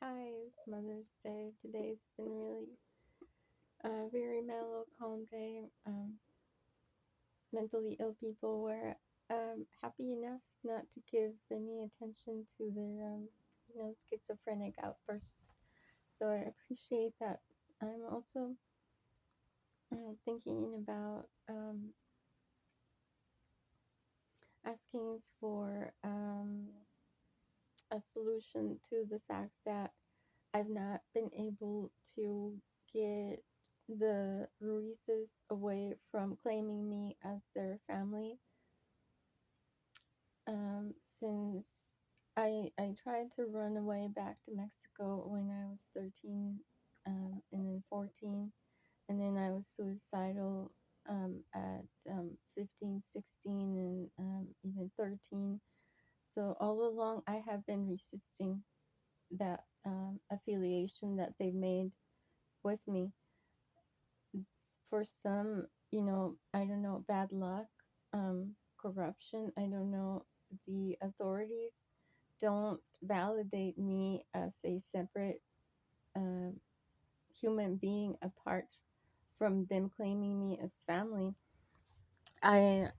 Hi, it's Mother's Day. Today's been really a very mellow, calm day. Mentally ill people were happy enough not to give any attention to their, schizophrenic outbursts. So I appreciate that. I'm also thinking about asking for a solution to the fact that I've not been able to get the Ruizes away from claiming me as their family since I tried to run away back to Mexico when I was 13 and then 14, and then I was suicidal at 15, 16, and even 13. So all along, I have been resisting that affiliation that they've made with me. For some, I don't know, bad luck, corruption, I don't know, the authorities don't validate me as a separate uh, human being apart from them claiming me as family. I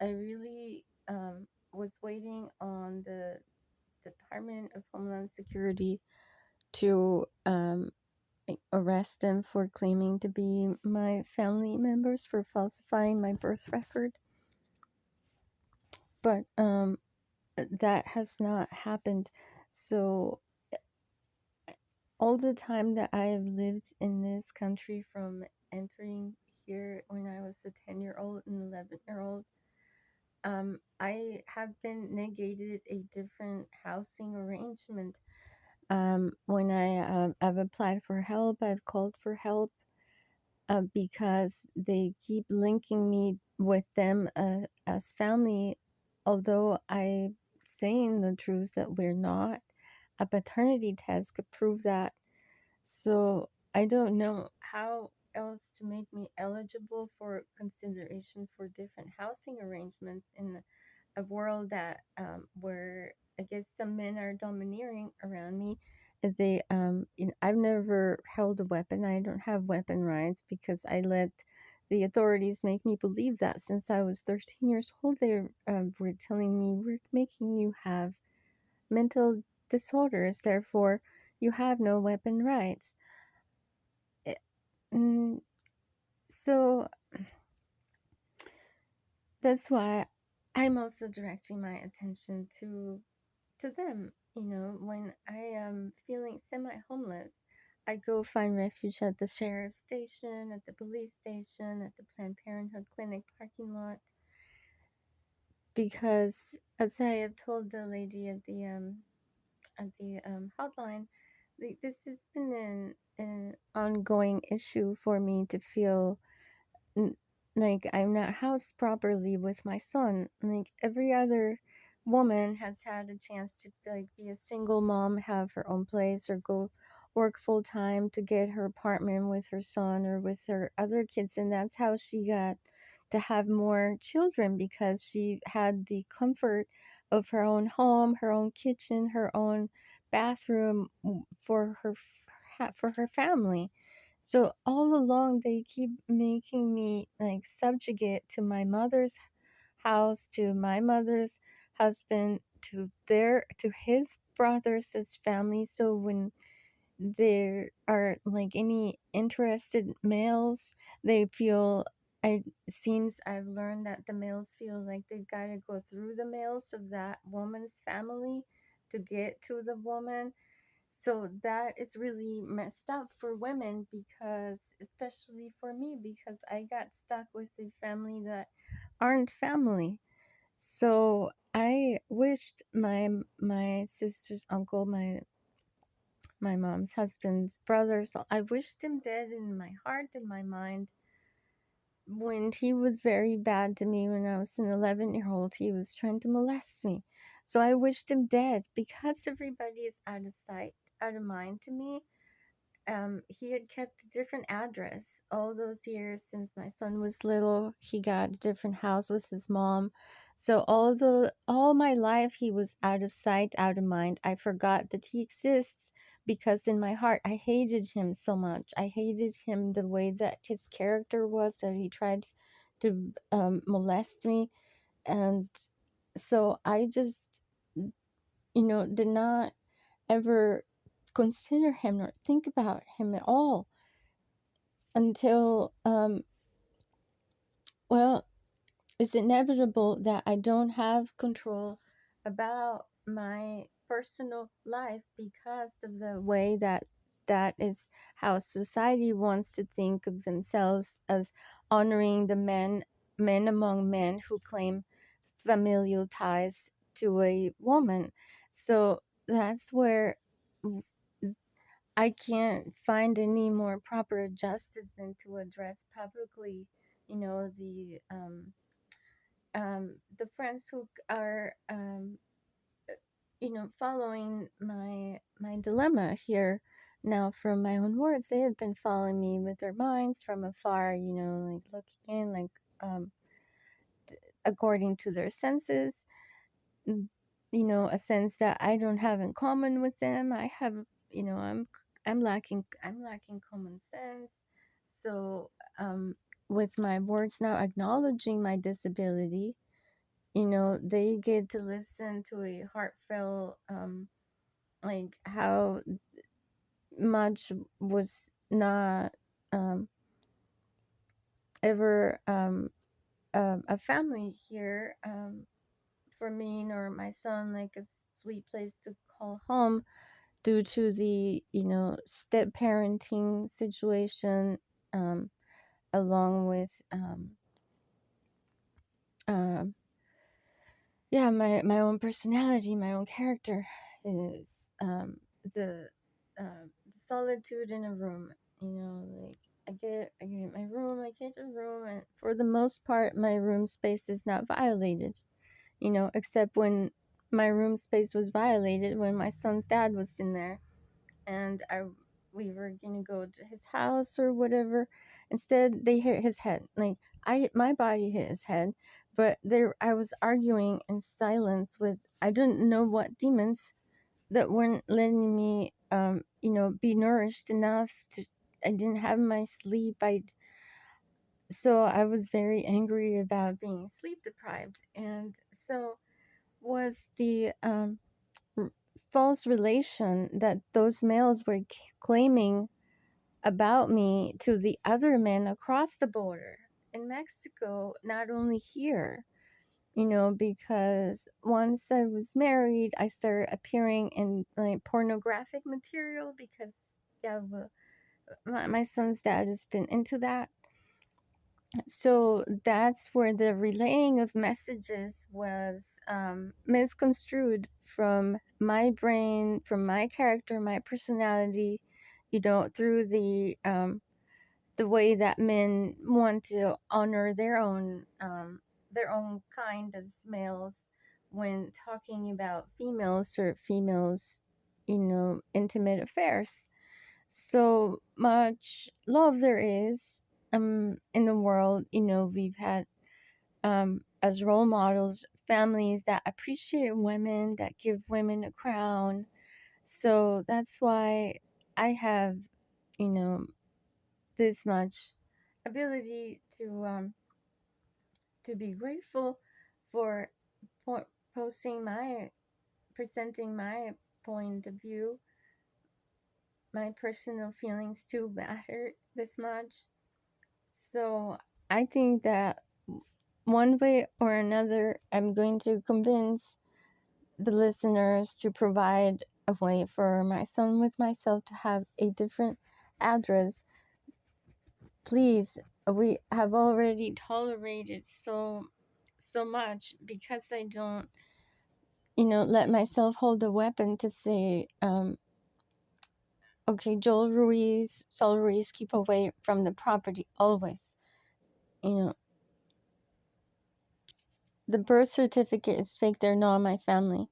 really was waiting on the Department of Homeland Security to arrest them for claiming to be my family members for falsifying my birth record. But that has not happened. So all the time that I have lived in this country, from entering here when I was a 10-year-old and 11-year-old, I have been negated a different housing arrangement. When I've applied for help, I've called for help because they keep linking me with them as family, although I saying the truth that we're not. A paternity test could prove that. So I don't know how else to make me eligible for consideration for different housing arrangements in a world that where I guess some men are domineering around me. They I've never held a weapon. I don't have weapon rights because I let the authorities make me believe that since I was 13 years old. They were telling me, we're making you have mental disorders, therefore you have no weapon rights. Eh, mm, so that's why I'm also directing my attention to them. When I am feeling semi-homeless, I go find refuge at the sheriff's station, at the police station, at the Planned Parenthood clinic parking lot, because as I have told the lady at the hotline, this has been an ongoing issue for me to feel n- like I'm not housed properly with my son. Like every other woman has had a chance to like be a single mom, have her own place, or go work full time to get her apartment with her son or with her other kids, and that's how she got to have more children, because she had the comfort of her own home, her own kitchen, her own bathroom for her family. So all along, they keep making me like subjugate to my mother's house, to my mother's husband, to his brothers as family. So when there are like any interested males, they feel, I seems I've learned that the males feel like they've got to go through the males of that woman's family to get to the woman. So that is really messed up for women, because especially for me, because I got stuck with a family that aren't family. So I wished my sister's uncle, my mom's husband's brother, so I wished him dead in my heart and my mind. When he was very bad to me when I was an 11-year-old, he was trying to molest me. So I wished him dead because everybody is out of sight, out of mind to me. He had kept a different address all those years since my son was little. He got a different house with his mom. So all my life he was out of sight, out of mind. I forgot that he exists because in my heart I hated him so much. I hated him the way that his character was, that he tried to molest me. And so I just, did not ever consider him or think about him at all until, well, it's inevitable that I don't have control about my personal life because of the way that is how society wants to think of themselves, as honoring the men among men who claim familial ties to a woman. So that's where I can't find any more proper justice than to address publicly, the friends who are, following my dilemma here now from my own words. They had been following me with their minds from afar, like looking in, like, um, according to their senses, a sense that I don't have in common with them. I have, I'm lacking common sense. So, with my words now acknowledging my disability, they get to listen to a heartfelt, like how much was not, ever, a family here, for me nor my son, like a sweet place to call home, due to the, step parenting situation, um, along with, uh, yeah, my own personality, my own character is, the solitude in a room. Like I get my room, I get a room, and for the most part, my room space is not violated. Except when my room space was violated when my son's dad was in there, and we were gonna go to his house or whatever. Instead, they hit his head. Like my body hit his head, but there I was arguing in silence with I didn't know what demons that weren't letting me, be nourished enough to. I didn't have my sleep. So I was very angry about being sleep deprived, and so was the, r- false relation that those males were claiming about me to the other men across the border in Mexico, not only here, because once I was married, I started appearing in like pornographic material because, yeah, well, my son's dad has been into that. So that's where the relaying of messages was, misconstrued from my brain, from my character, my personality, through the way that men want to honor their own kind as males when talking about females or females, intimate affairs. So much love there is, in the world. We've had, as role models, families that appreciate women, that give women a crown. So that's why I have, you know this much ability to be grateful for, for presenting my point of view. My personal feelings too matter this much. So I think that one way or another, I'm going to convince the listeners to provide a way for my son with myself to have a different address. Please, we have already tolerated so much because I don't, let myself hold a weapon to say, okay, Saul Ruiz, keep away from the property always. You know, the birth certificate is fake. They're not my family.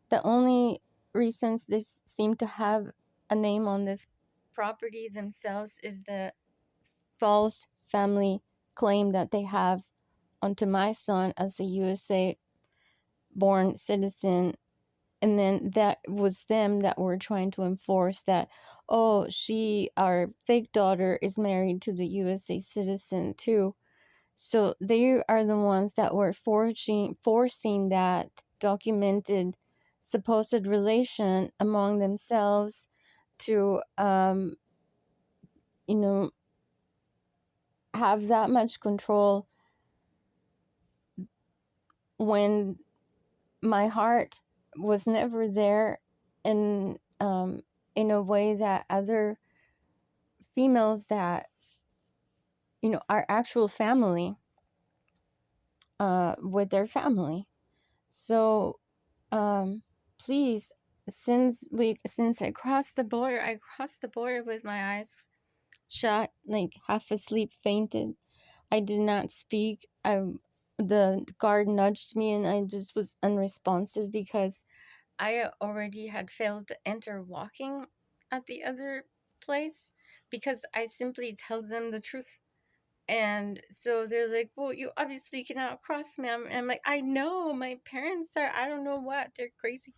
The only reasons they seem to have a name on this property themselves is the false family claim that they have onto my son as a USA born citizen, and then that was them that were trying to enforce that, oh, our fake daughter is married to the USA citizen too. So they are the ones that were forcing that documented supposed relation among themselves to you know have that much control, when my heart was never there in a way that other females that are actual family with their family. So please, since I crossed the border with my eyes shut, like half asleep, fainted. I did not speak. The guard nudged me and I just was unresponsive because I already had failed to enter walking at the other place, because I simply tell them the truth. And so they're like, well, you obviously cannot cross, ma'am. And I'm like, I know, my parents are, I don't know what, they're crazy.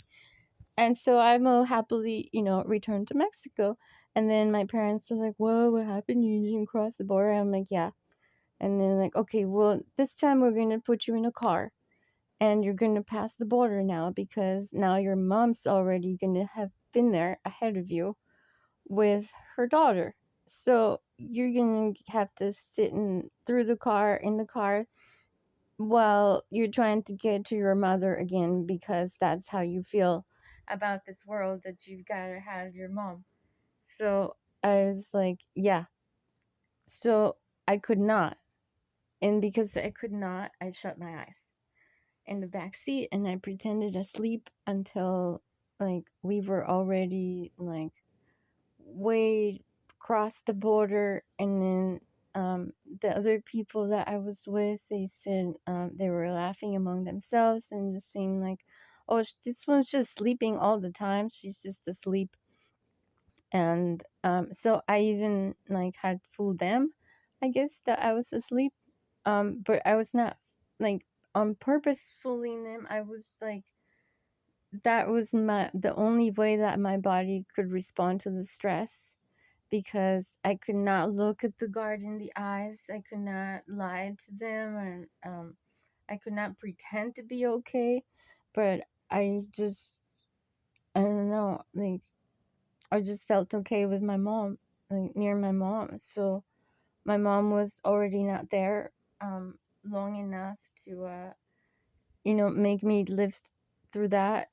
And so I will happily, return to Mexico. And then my parents were like, whoa, what happened? You didn't cross the border? I'm like, yeah. And they're like, okay, well, this time we're going to put you in a car and you're going to pass the border now, because now your mom's already going to have been there ahead of you with her daughter. So you're going to have to sit in the car while you're trying to get to your mother again, because that's how you feel about this world, that you've got to have your mom. So I was like, yeah. So I could not. And because I could not, I shut my eyes in the back seat and I pretended asleep until like we were already like way across the border. And then the other people that I was with, they said they were laughing among themselves and just saying like, oh, this one's just sleeping all the time, she's just asleep. And so I even like had fooled them, I guess, that I was asleep. But I was not like on purpose fooling them. I was like, that was the only way that my body could respond to the stress, because I could not look at the guard in the eyes. I could not lie to them, and I could not pretend to be okay. But I don't know, like I just felt okay with my mom, like near my mom. So my mom was already not there long enough to make me live through that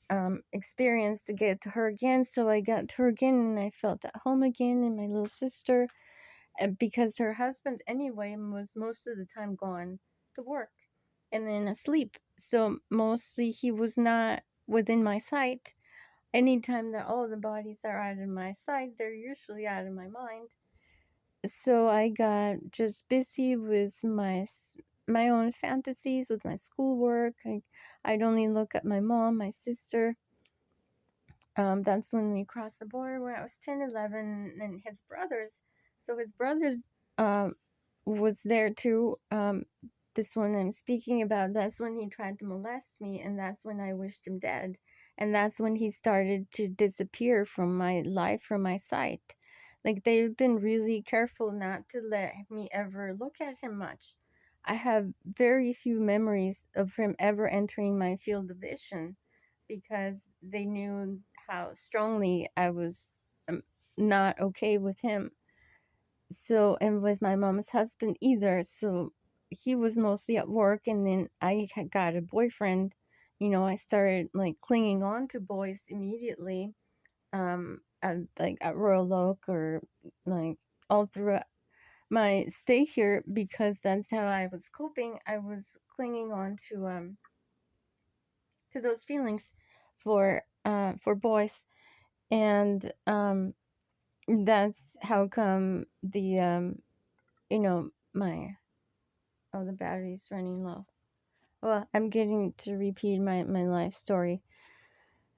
experience to get to her again. So I got to her again and I felt at home again, and my little sister, and because her husband anyway was most of the time gone to work and then asleep. So mostly he was not within my sight. Anytime that all the bodies are out of my sight, they're usually out of my mind. So I got just busy with my own fantasies, with my schoolwork. I'd only look at my mom, my sister. That's when we crossed the border when I was 10, 11, and his brothers. So his brothers was there too. This one I'm speaking about, that's when he tried to molest me, and that's when I wished him dead. And that's when he started to disappear from my life, from my sight. Like, they've been really careful not to let me ever look at him much. I have very few memories of him ever entering my field of vision, because they knew how strongly I was not okay with him. So, and with my mom's husband either. So he was mostly at work, and then I had got a boyfriend. I started like clinging on to boys immediately, at Royal Oak, or like all throughout my stay here, because that's how I was coping. I was clinging on to those feelings for boys. And that's how come my the battery's running low. Well, I'm getting to repeat my life story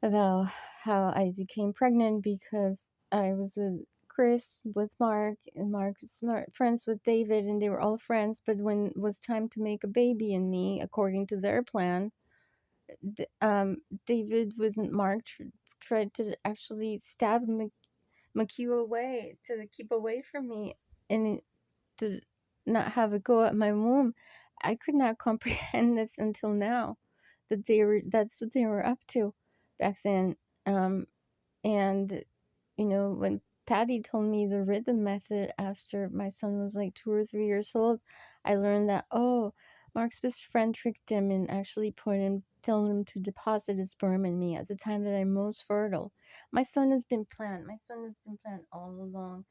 about how I became pregnant, because I was with Chris, with Mark, and Mark's friends with David, and they were all friends. But when it was time to make a baby in me, according to their plan, David with Mark tried to actually stab McHugh away to keep away from me and to not have it go at my womb. I could not comprehend this until now, that that's what they were up to back then. And when Patty told me the rhythm method after my son was like 2 or 3 years old, I learned that, oh, Mark's best friend tricked him and actually telling him to deposit his sperm in me at the time that I'm most fertile. My son has been planned. My son has been planned all along.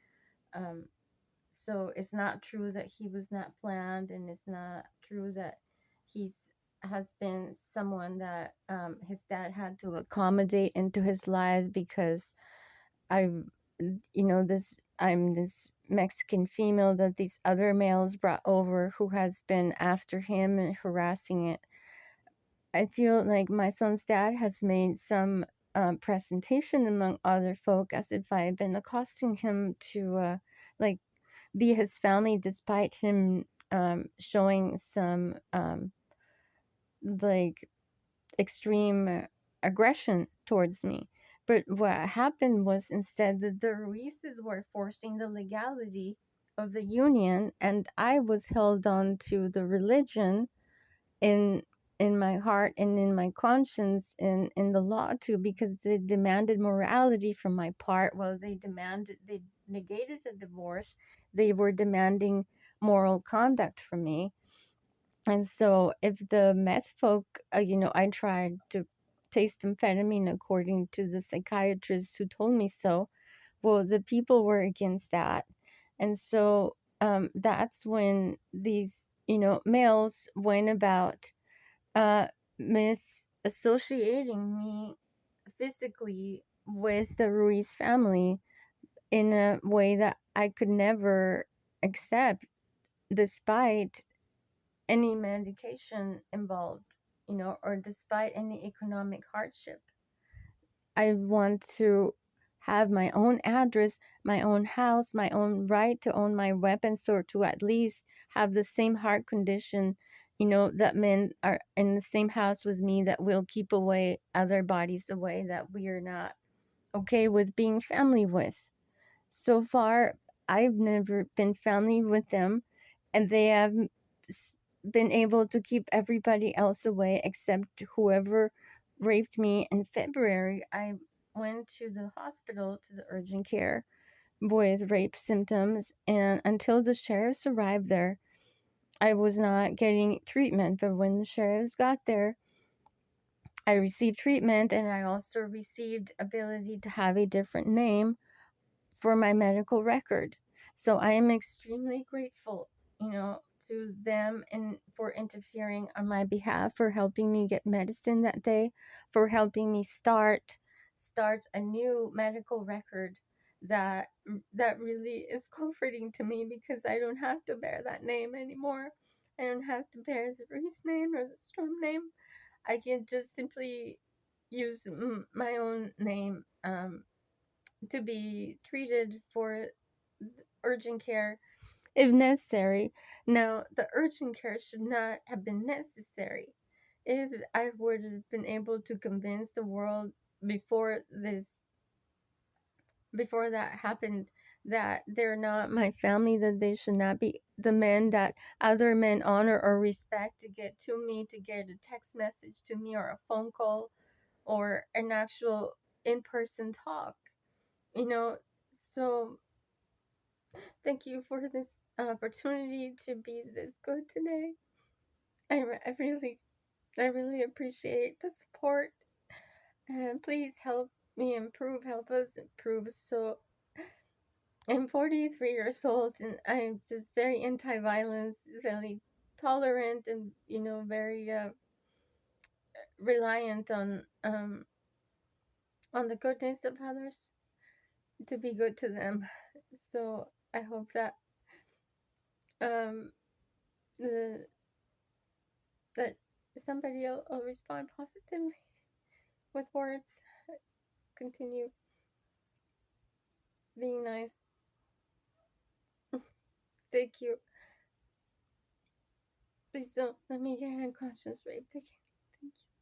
So it's not true that he was not planned, and it's not true that he's has been someone that his dad had to accommodate into his life because I, I'm this Mexican female that these other males brought over who has been after him and harassing it. I feel like my son's dad has made some presentation among other folk as if I had been accosting him to like be his family, despite him showing some like extreme aggression towards me. But what happened was instead that the Ruizes were forcing the legality of the union, and I was held on to the religion in my heart and in my conscience and in the law too, because they demanded morality from my part. Well, they negated a divorce. They were demanding moral conduct from me. And so if the meth folk, I tried to taste amphetamine according to the psychiatrist who told me so. Well, the people were against that. And so that's when these, males went about misassociating me physically with the Ruiz family in a way that I could never accept, despite any medication involved, or despite any economic hardship. I want to have my own address, my own house, my own right to own my weapons, or to at least have the same heart condition, that men are in the same house with me, that will keep away other bodies away that we are not okay with being family with. So far, I've never been family with them, and they have been able to keep everybody else away except whoever raped me in February. I went to the hospital, to the urgent care, with rape symptoms, and until the sheriffs arrived there, I was not getting treatment. But when the sheriffs got there, I received treatment, and I also received ability to have a different name for my medical record. So I am extremely grateful, to them and for interfering on my behalf, for helping me get medicine that day, for helping me start a new medical record that really is comforting to me, because I don't have to bear that name anymore. I don't have to bear the Reese name or the Storm name. I can just simply use my own name to be treated for urgent care if necessary. Now, the urgent care should not have been necessary. If I would have been able to convince the world before that happened, that they're not my family, that they should not be the men that other men honor or respect, to get to me, to get a text message to me, or a phone call, or an actual in-person talk, so thank you for this opportunity to be this good today. I really appreciate the support, and please help me improve, help us improve. So I'm 43 years old, and I'm just very anti-violence, very tolerant, and very reliant on the goodness of others, to be good to them. So I hope that um the that somebody will respond positively with words. Continue being nice. Thank you. Please don't let me get unconscious raped again. Thank you.